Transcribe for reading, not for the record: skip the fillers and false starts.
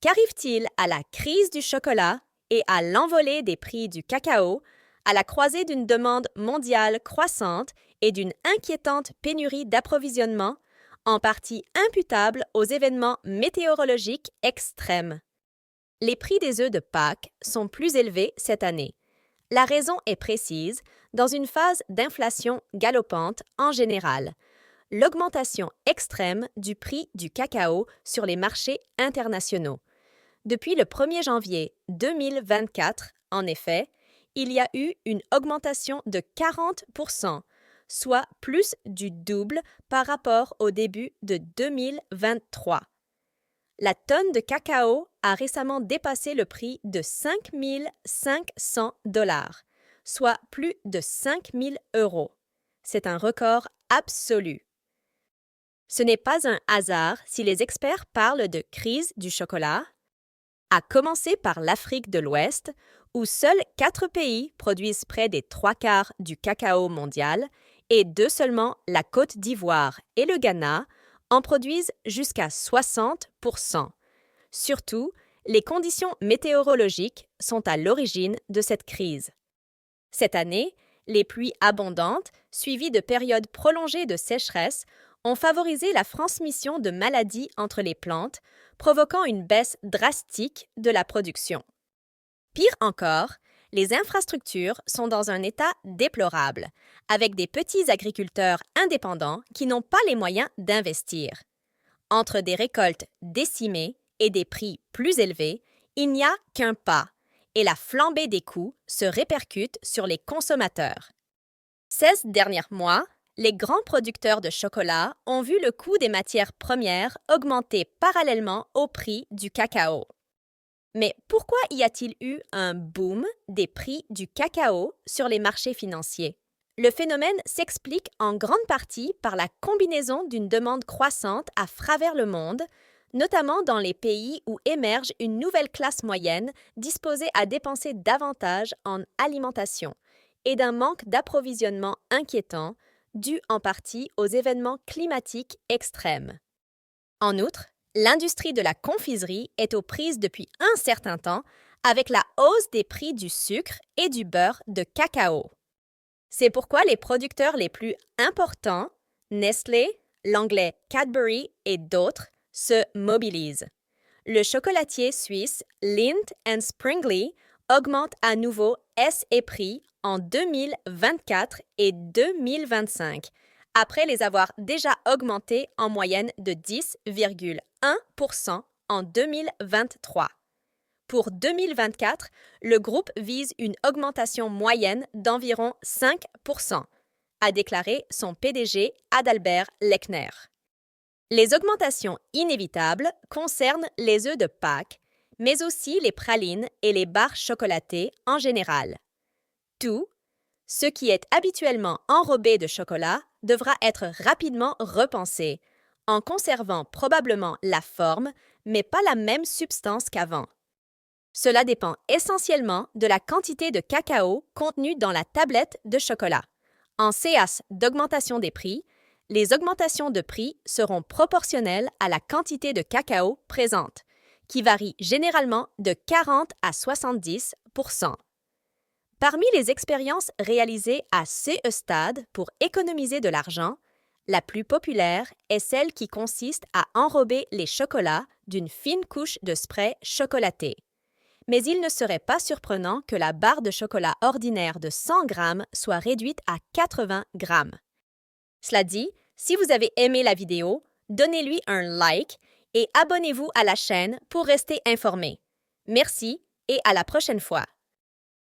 Qu'arrive-t-il à la crise du chocolat et à l'envolée des prix du cacao, à la croisée d'une demande mondiale croissante et d'une inquiétante pénurie d'approvisionnement, en partie imputable aux événements météorologiques extrêmes? Les prix des œufs de Pâques sont plus élevés cette année. La raison est précise, dans une phase d'inflation galopante en général, l'augmentation extrême du prix du cacao sur les marchés internationaux. Depuis le 1er janvier 2024, en effet, il y a eu une augmentation de 40%, soit plus du double par rapport au début de 2023. La tonne de cacao a récemment dépassé le prix de 5 500 $, soit plus de 5 000 €. C'est un record absolu. Ce n'est pas un hasard si les experts parlent de crise du chocolat, à commencer par l'Afrique de l'Ouest, où seuls 4 pays produisent près des 3/4 du cacao mondial et 2 seulement, la Côte d'Ivoire et le Ghana, en produisent jusqu'à 60%. Surtout, les conditions météorologiques sont à l'origine de cette crise. Cette année, les pluies abondantes, suivies de périodes prolongées de sécheresse, ont favorisé la transmission de maladies entre les plantes, provoquant une baisse drastique de la production. Pire encore, les infrastructures sont dans un état déplorable, avec des petits agriculteurs indépendants qui n'ont pas les moyens d'investir. Entre des récoltes décimées et des prix plus élevés, il n'y a qu'un pas, et la flambée des coûts se répercute sur les consommateurs. Ces derniers mois, les grands producteurs de chocolat ont vu le coût des matières premières augmenter parallèlement au prix du cacao. Mais pourquoi y a-t-il eu un boom des prix du cacao sur les marchés financiers? Le phénomène s'explique en grande partie par la combinaison d'une demande croissante à travers le monde, notamment dans les pays où émerge une nouvelle classe moyenne disposée à dépenser davantage en alimentation, et d'un manque d'approvisionnement inquiétant, dû en partie aux événements climatiques extrêmes. En outre, l'industrie de la confiserie est aux prises depuis un certain temps avec la hausse des prix du sucre et du beurre de cacao. C'est pourquoi les producteurs les plus importants, Nestlé, l'anglais Cadbury et d'autres, se mobilisent. Le chocolatier suisse Lindt & Sprüngli augmente à nouveau ses prix en 2024 et 2025, après les avoir déjà augmentés en moyenne de 10,1% en 2023. Pour 2024, le groupe vise une augmentation moyenne d'environ 5%, a déclaré son PDG Adalbert Lechner. Les augmentations inévitables concernent les œufs de Pâques, mais aussi les pralines et les barres chocolatées en général. Tout, ce qui est habituellement enrobé de chocolat, devra être rapidement repensé, en conservant probablement la forme, mais pas la même substance qu'avant. Cela dépend essentiellement de la quantité de cacao contenue dans la tablette de chocolat. En séance d'augmentation des prix, les augmentations de prix seront proportionnelles à la quantité de cacao présente, qui varie généralement de 40 à 70%. Parmi les expériences réalisées à ce stade pour économiser de l'argent, la plus populaire est celle qui consiste à enrober les chocolats d'une fine couche de spray chocolaté. Mais il ne serait pas surprenant que la barre de chocolat ordinaire de 100 grammes soit réduite à 80 grammes. Cela dit, si vous avez aimé la vidéo, donnez-lui un like et abonnez-vous à la chaîne pour rester informé. Merci et à la prochaine fois.